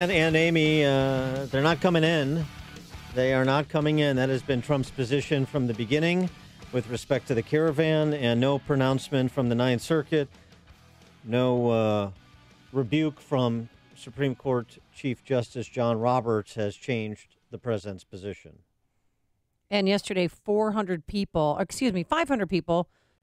And Amy, they're not coming in. They are not coming in. That has been Trump's position from the beginning with respect to the caravan, and no pronouncement from the Ninth Circuit, no rebuke from Supreme Court Chief Justice John Roberts has changed the president's position. And yesterday, 500 people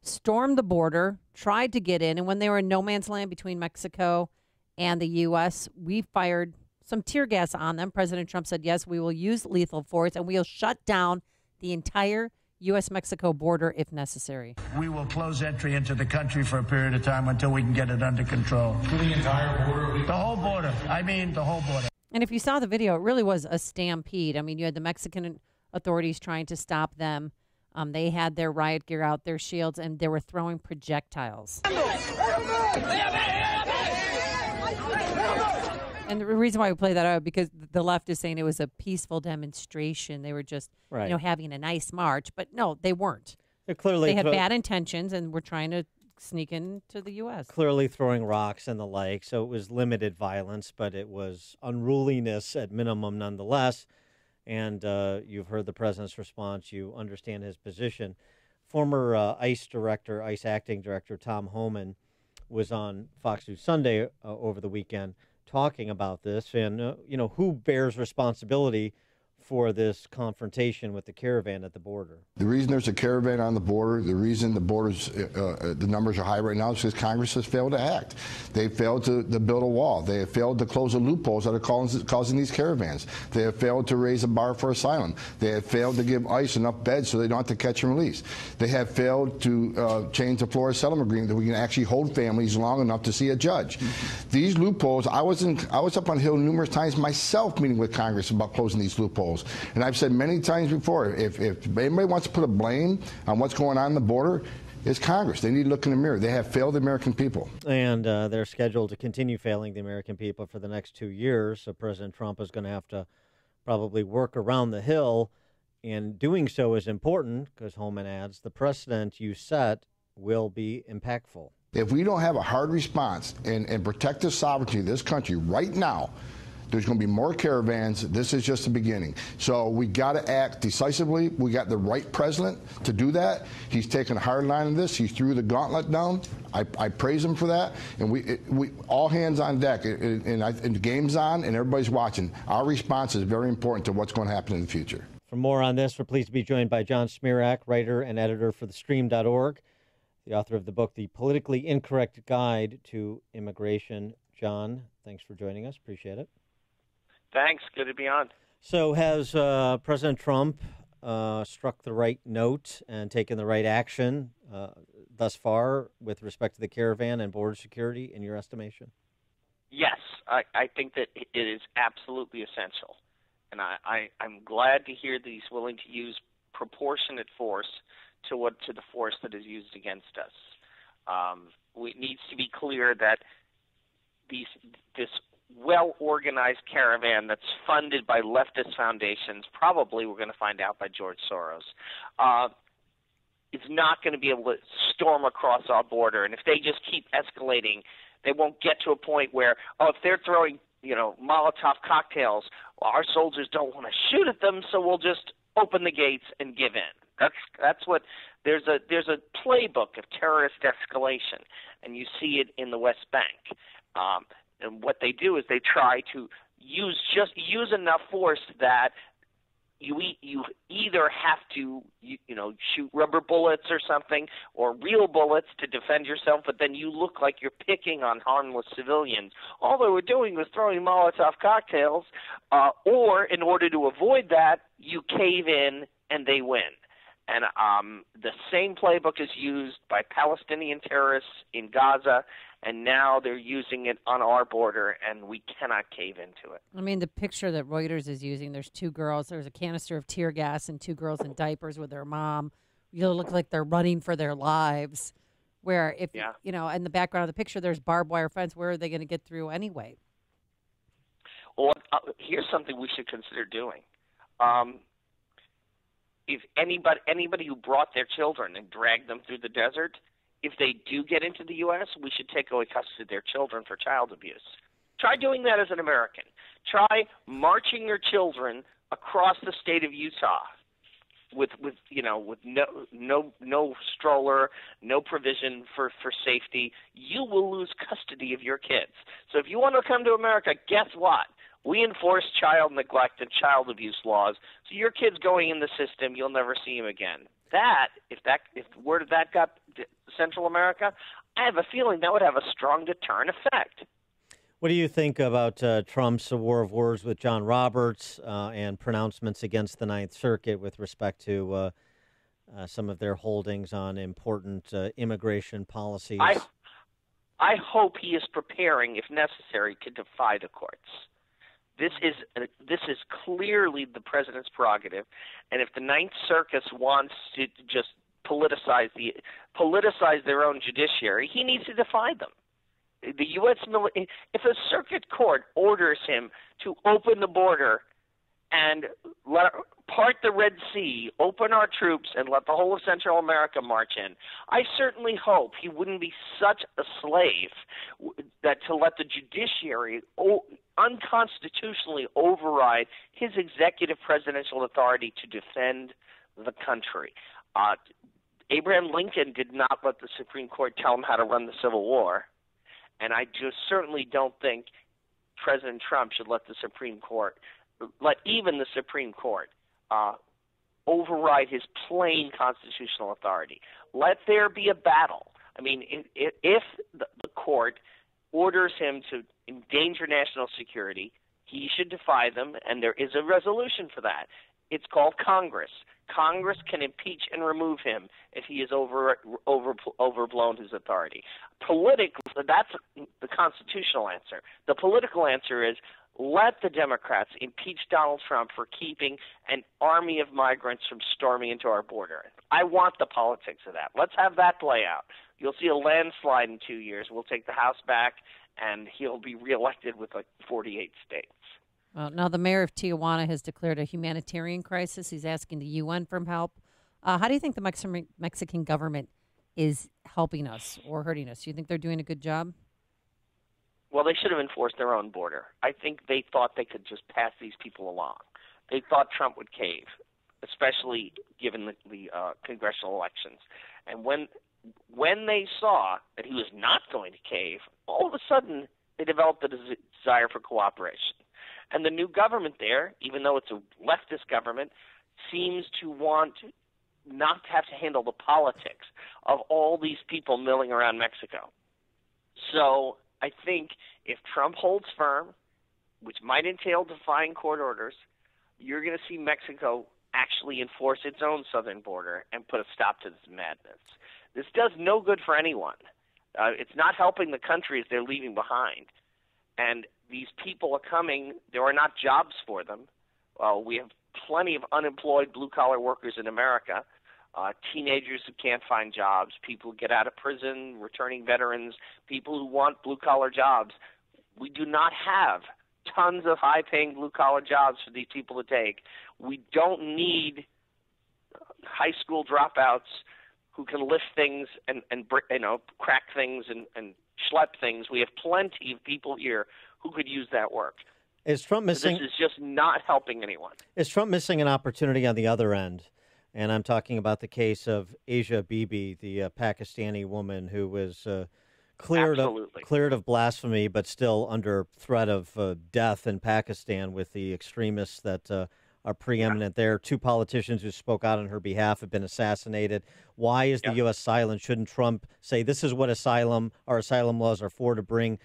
stormed the border, tried to get in, and when they were in no man's land between Mexico and the U.S., we fired some tear gas on them. President Trump said, yes, we will use lethal force, and we'll shut down the entire U.S.-Mexico border if necessary. We will close entry into the country for a period of time until we can get it under control. To the entire border? The whole border. I mean, the whole border. And if you saw the video, it really was a stampede. I mean, you had the Mexican authorities trying to stop them. They had their riot gear out, their shields, and they were throwing projectiles. And the reason why we play that out because the left is saying it was a peaceful demonstration. They were just, having a nice march. But no, they weren't. They had bad intentions and were trying to sneak into the U.S. Clearly throwing rocks and the like. So it was limited violence, but it was unruliness at minimum nonetheless. And you've heard the president's response. You understand his position. Former ICE acting director Tom Homan was on Fox News Sunday over the weekend talking about this and, who bears responsibility for this confrontation with the caravan at the border. The reason there's a caravan on the border, the reason the borders, the numbers are high right now is because Congress has failed to act. They failed to build a wall. They have failed to close the loopholes that are causing these caravans. They have failed to raise a bar for asylum. They have failed to give ICE enough beds so they don't have to catch and release. They have failed to change the Florida settlement agreement that we can actually hold families long enough to see a judge. These loopholes, I was up on Hill numerous times myself meeting with Congress about closing these loopholes. And I've said many times before, if anybody wants to put a blame on what's going on the border, it's Congress. They need to look in the mirror. They have failed the American people. And they're scheduled to continue failing the American people for the next 2 years. So President Trump is going to have to probably work around the Hill. And doing so is important because Holman adds, the precedent you set will be impactful. If we don't have a hard response and protect the sovereignty of this country right now, there's going to be more caravans. This is just the beginning. So we got to act decisively. We got the right president to do that. He's taken a hard line on this. He threw the gauntlet down. I praise him for that. And we all hands on deck. And the game's on, and everybody's watching. Our response is very important to what's going to happen in the future. For more on this, we're pleased to be joined by John Zmirak, writer and editor for TheStream.org, the author of the book, The Politically Incorrect Guide to Immigration. John, thanks for joining us. Appreciate it. Thanks. Good to be on. So has President Trump struck the right note and taken the right action thus far with respect to the caravan and border security, in your estimation? Yes. I think that it is absolutely essential. And I'm glad to hear that he's willing to use proportionate force to the force that is used against us. It needs to be clear that this well-organized caravan that's funded by leftist foundations, probably we're going to find out by George Soros, is not going to be able to storm across our border. And if they just keep escalating, they won't get to a point where, if they're throwing, Molotov cocktails, our soldiers don't want to shoot at them, so we'll just open the gates and give in. That's what there's a playbook of terrorist escalation, and you see it in the West Bank. And what they do is they try to use enough force that you either have to shoot rubber bullets or something, or real bullets to defend yourself, but then you look like you're picking on harmless civilians. All they were doing was throwing Molotov cocktails, or in order to avoid that, you cave in and they win. And the same playbook is used by Palestinian terrorists in Gaza, and now they're using it on our border, and we cannot cave into it. I mean, the picture that Reuters is using, there's two girls, there's a canister of tear gas and two girls in diapers with their mom. You look like they're running for their lives. Where if, in the background of the picture, there's barbed wire fence. Where are they going to get through anyway? Well, here's something we should consider doing. If anybody who brought their children and dragged them through the desert, if they do get into the U.S., we should take away custody of their children for child abuse. Try doing that as an American. Try marching your children across the state of Utah with no stroller, no provision for safety. You will lose custody of your kids. So if you want to come to America, guess what? We enforce child neglect and child abuse laws. So your kid's going in the system, you'll never see him again. If word of that got to Central America, I have a feeling that would have a strong deterrent effect. What do you think about Trump's war of words with John Roberts and pronouncements against the Ninth Circuit with respect to some of their holdings on important immigration policies? I hope he is preparing, if necessary, to defy the courts. This is clearly the president's prerogative, and if the Ninth Circus wants to just politicize their own judiciary, he needs to defy them. The U.S. if a circuit court orders him to open the border and part the Red Sea, open our troops, and let the whole of Central America march in, I certainly hope he wouldn't be such a slave that to let the judiciary unconstitutionally override his executive presidential authority to defend the country. Abraham Lincoln did not let the Supreme Court tell him how to run the Civil War. And I just certainly don't think President Trump should let even the Supreme Court override his plain constitutional authority. Let there be a battle. I mean, if the court orders him to endanger national security, he should defy them, and there is a resolution for that. It's called Congress. Congress can impeach and remove him if he has overblown his authority. Politically, that's the constitutional answer. The political answer is let the Democrats impeach Donald Trump for keeping an army of migrants from storming into our border. I want the politics of that. Let's have that play out. You'll see a landslide in 2 years. We'll take the House back, and he'll be reelected with like 48 states. Well, now the mayor of Tijuana has declared a humanitarian crisis. He's asking the UN for help. How do you think the Mexican government is helping us or hurting us? Do you think they're doing a good job? Well, they should have enforced their own border. I think they thought they could just pass these people along. They thought Trump would cave, especially given the congressional elections. And when they saw that he was not going to cave, all of a sudden they developed a desire for cooperation. And the new government there, even though it's a leftist government, seems to want not to have to handle the politics of all these people milling around Mexico. So I think if Trump holds firm, which might entail defying court orders, you're going to see Mexico actually enforce its own southern border and put a stop to this madness. This does no good for anyone. It's not helping the countries they're leaving behind. And these people are coming. There are not jobs for them. We have plenty of unemployed blue-collar workers in America, teenagers who can't find jobs, people who get out of prison, returning veterans, people who want blue-collar jobs. We do not have tons of high-paying blue-collar jobs for these people to take. We don't need high school dropouts who can lift things and crack things and schlep things. We have plenty of people here who could use that work. Is Trump missing? This is just not helping anyone. Is Trump missing an opportunity on the other end? And I'm talking about the case of Asia Bibi, the Pakistani woman who was cleared of blasphemy, but still under threat of death in Pakistan with the extremists that are preeminent there. Two politicians who spoke out on her behalf have been assassinated. Why is the U.S. silent? Shouldn't Trump say this is what our asylum laws are for, to bring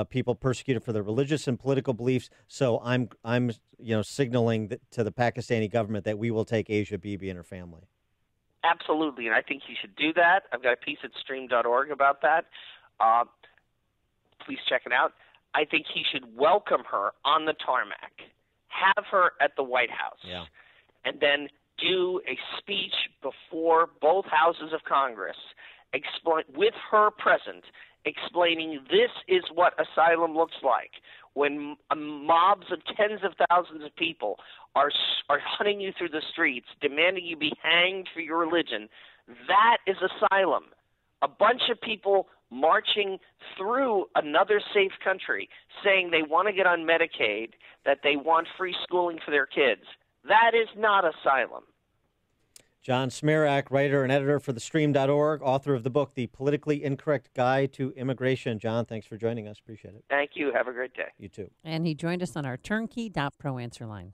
people persecuted for their religious and political beliefs? So I'm signaling to the Pakistani government that we will take Asia Bibi and her family. Absolutely, and I think he should do that. I've got a piece at stream.org about that. Please check it out. I think he should welcome her on the tarmac, have her at the White House, and then do a speech before both houses of Congress, with her present, explaining this is what asylum looks like. When mobs of tens of thousands of people are hunting you through the streets, demanding you be hanged for your religion, that is asylum. A bunch of people marching through another safe country saying they want to get on Medicaid, that they want free schooling for their kids. That is not asylum. John Zmirak, writer and editor for thestream.org, author of the book, The Politically Incorrect Guide to Immigration. John, thanks for joining us. Appreciate it. Thank you. Have a great day. You too. And he joined us on our turnkey.pro answer line.